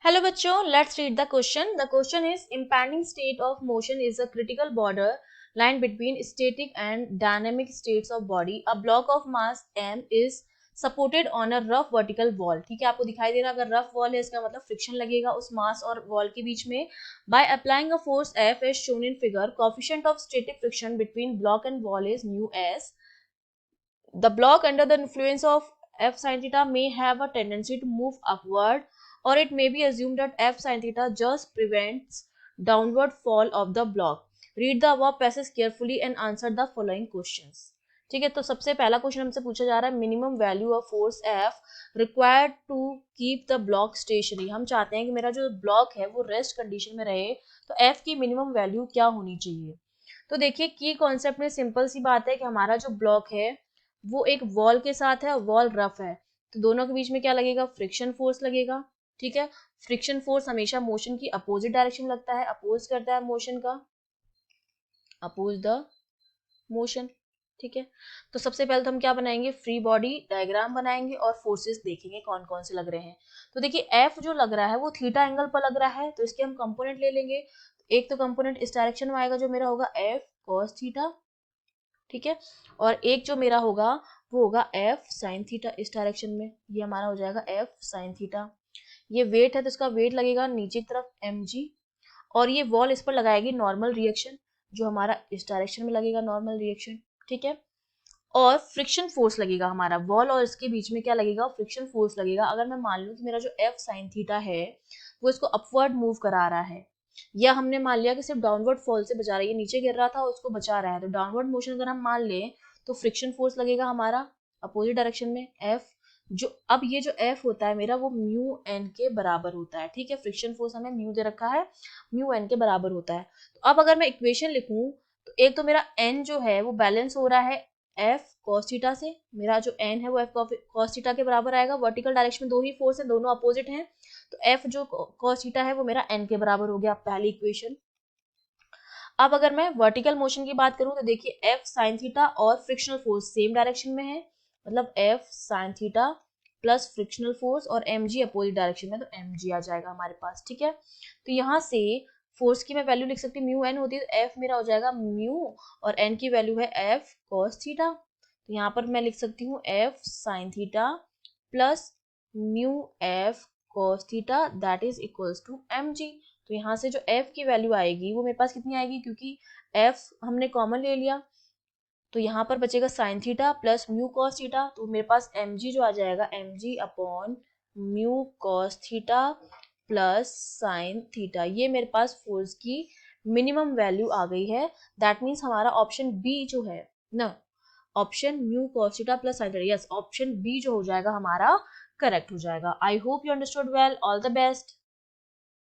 Hello बच्चों, let's read the question. The question is impending state of motion is a critical border line between static and dynamic states of body. A block of mass m is supported on a rough vertical wall. ठीक है, आपको दिखाई दे रहा है अगर rough wall है इसका मतलब फ्रिक्शन लगेगा उस मास और वॉल के बीच में. By applying a force F as shown in figure, coefficient of static friction between block and wall is mu s. The block under the influence of F sin theta may have a tendency to move upward, or it may be assumed that F sin theta just prevents downward fall of the block. Read the above passage carefully and answer the following questions. ठीक है, तो सबसे पहला question हमसे पूछा जा रहा है minimum value of force F required to keep the block stationary. हम चाहते हैं कि मेरा जो ब्लॉक है वो रेस्ट कंडीशन में रहे, तो F की मिनिमम वैल्यू क्या होनी चाहिए. तो देखिए की कॉन्सेप्ट में सिंपल सी बात है कि हमारा जो ब्लॉक है वो एक वॉल के साथ है, वॉल रफ है, तो दोनों के बीच में क्या लगेगा, फ्रिक्शन फोर्स लगेगा. ठीक है, फ्रिक्शन फोर्स हमेशा मोशन की अपोजिट डायरेक्शन लगता है, अपोज करता है मोशन का, अपोज द मोशन. ठीक है, तो सबसे पहले तो हम क्या बनाएंगे, फ्री बॉडी डायग्राम बनाएंगे और फोर्सेस देखेंगे कौन कौन से लग रहे हैं. तो देखिए एफ जो लग रहा है वो थीटा एंगल पर लग रहा है, तो इसके हम कंपोनेंट ले लेंगे. एक तो कंपोनेंट इस डायरेक्शन में आएगा जो मेरा होगा एफ कॉस थीटा. ठीक है, और एक जो मेरा होगा वो होगा एफ साइन थीटा इस डायरेक्शन में, ये हमारा हो जाएगा एफ साइन थीटा. ये वेट है तो इसका वेट लगेगा नीचे की तरफ mg, और ये वॉल इस पर लगाएगी नॉर्मल रिएक्शन जो हमारा इस डायरेक्शन में लगेगा नॉर्मल रिएक्शन. ठीक है, और फ्रिक्शन फोर्स लगेगा हमारा वॉल और इसके बीच में क्या लगेगा, फ्रिक्शन फोर्स लगेगा. अगर मैं मान लूं कि मेरा जो एफ साइन थीटा है वो इसको अपवर्ड मूव करा रहा है, या हमने मान लिया कि सिर्फ डाउनवर्ड फॉल से बचा रहा है, ये नीचे गिर रहा था उसको बचा रहा है, तो डाउनवर्ड मोशन अगर हम मान लें तो फ्रिक्शन फोर्स लगेगा हमारा अपोजिट डायरेक्शन में एफ. जो अब ये जो एफ होता है मेरा वो म्यू एन के बराबर होता है. ठीक है, फ्रिक्शन फोर्स हमें म्यू दे रखा है, म्यू एन के बराबर होता है. तो अब अगर मैं इक्वेशन लिखूं तो एक तो मेरा एन जो है वो बैलेंस हो रहा है एफ कॉस थीटा से, मेरा जो एन है वो एफ कॉस थीटा के बराबर आएगा. वर्टिकल डायरेक्शन में दो ही फोर्स है, दोनों अपोजिट हैं, तो एफ जो कॉस थीटा है वो मेरा एन के बराबर हो गया पहली इक्वेशन. अब अगर मैं वर्टिकल मोशन की बात करूं तो देखिए एफ साइन थीटा और फ्रिक्शनल फोर्स सेम डायरेक्शन में है, मतलब F sine theta plus frictional force और एम जी अपोजिट डायरेक्शन में, तो एम जी आ जाएगा हमारे पास. ठीक है, तो यहाँ से फोर्स की मैं वैल्यू लिख सकती हूँ, म्यू एन होती है तो एफ मेरा हो जाएगा म्यू और एन की वैल्यू है एफ कॉस थीटा. तो यहाँ पर मैं लिख सकती हूँ F sine theta plus mu F cos theta that is equals to mg. तो यहाँ से जो f की वैल्यू आएगी वो मेरे पास कितनी आएगी, क्योंकि f हमने कॉमन ले लिया, तो यहाँ पर बचेगा sine theta plus mu cos theta, तो मेरे पास mg जो आ जाएगा mg upon mu cos theta plus sine theta. ये मेरे पास फोर्स की मिनिमम वैल्यू आ गई है. दैट मीन्स हमारा ऑप्शन बी जो है ना, option mu cos theta plus sine theta, yes option B जो हो जाएगा हमारा करेक्ट हो जाएगा. I hope you understood well. All the best.